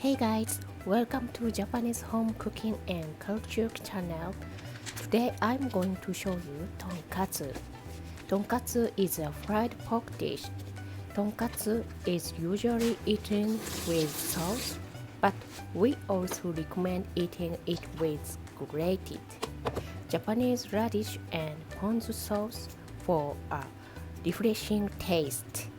Hey guys, welcome to Japanese home cooking and culture channel. Today I'm going to show you tonkatsu. Tonkatsu is a fried pork dish. Tonkatsu is usually eaten with sauce, but we also recommend eating it with grated Japanese radish and ponzu sauce for a refreshing taste.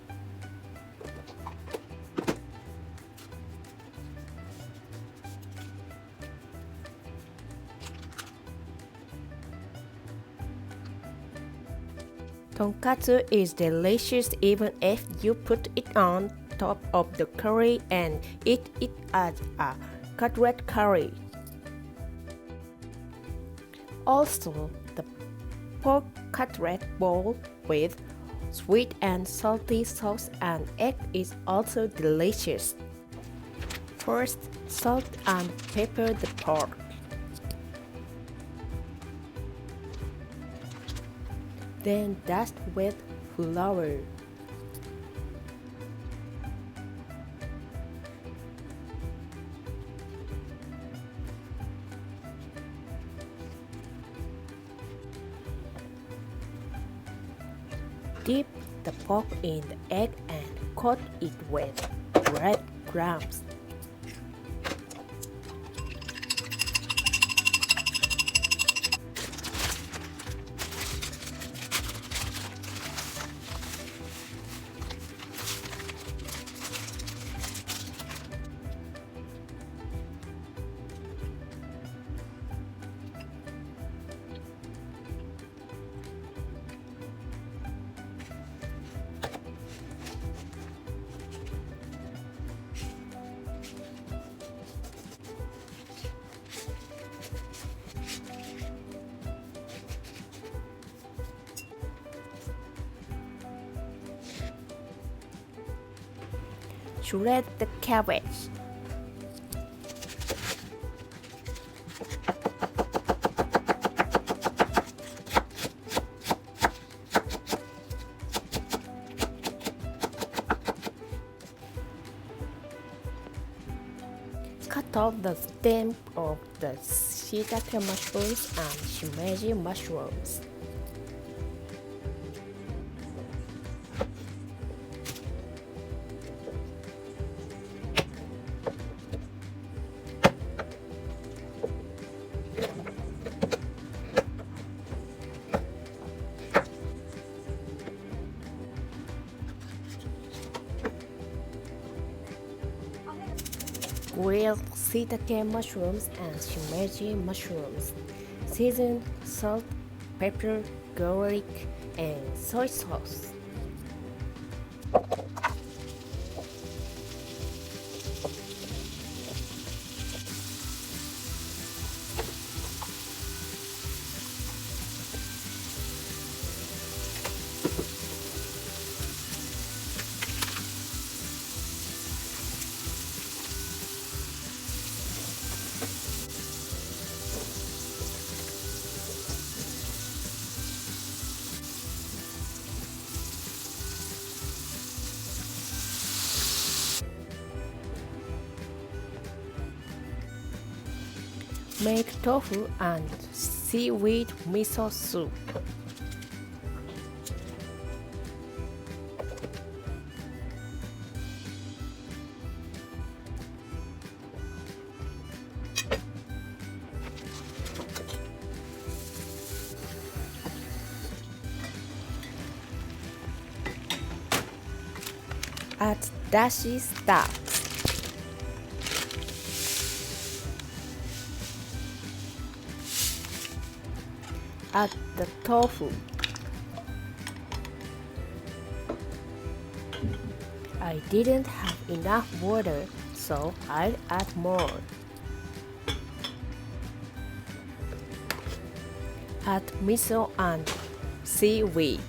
Tonkatsu is delicious even if you put it on top of the curry and eat it as a cutlet curry. Also, the pork cutlet bowl with sweet and salty sauce and egg is also delicious. First, salt and pepper the pork. Then dust with flour. Dip the pork in the egg and coat it with breadcrumbs. Shred the cabbage. Cut off the stem of the shiitake mushrooms and shimeji mushrooms. Grilled shiitake mushrooms and shimeji mushrooms. Season salt, pepper, garlic, and soy sauce. Make tofu and seaweed miso soup. Add dashi stock. Add the tofu. I didn't have enough water, so I'll add more. Add miso and seaweed.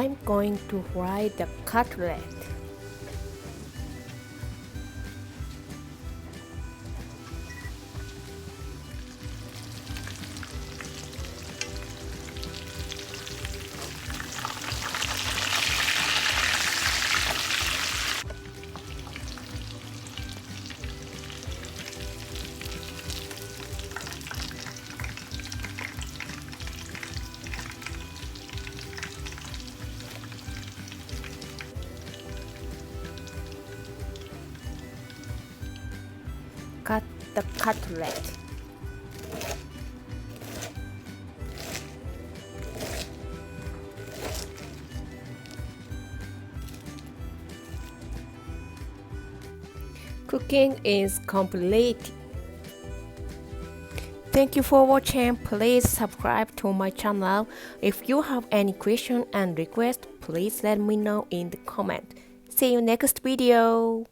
I'm going to fry the cutlet. Cut the cutlet. Cooking is complete. Thank you for watching. Please subscribe to my channel. If you have any question and request, please let me know in the comment. See you next video.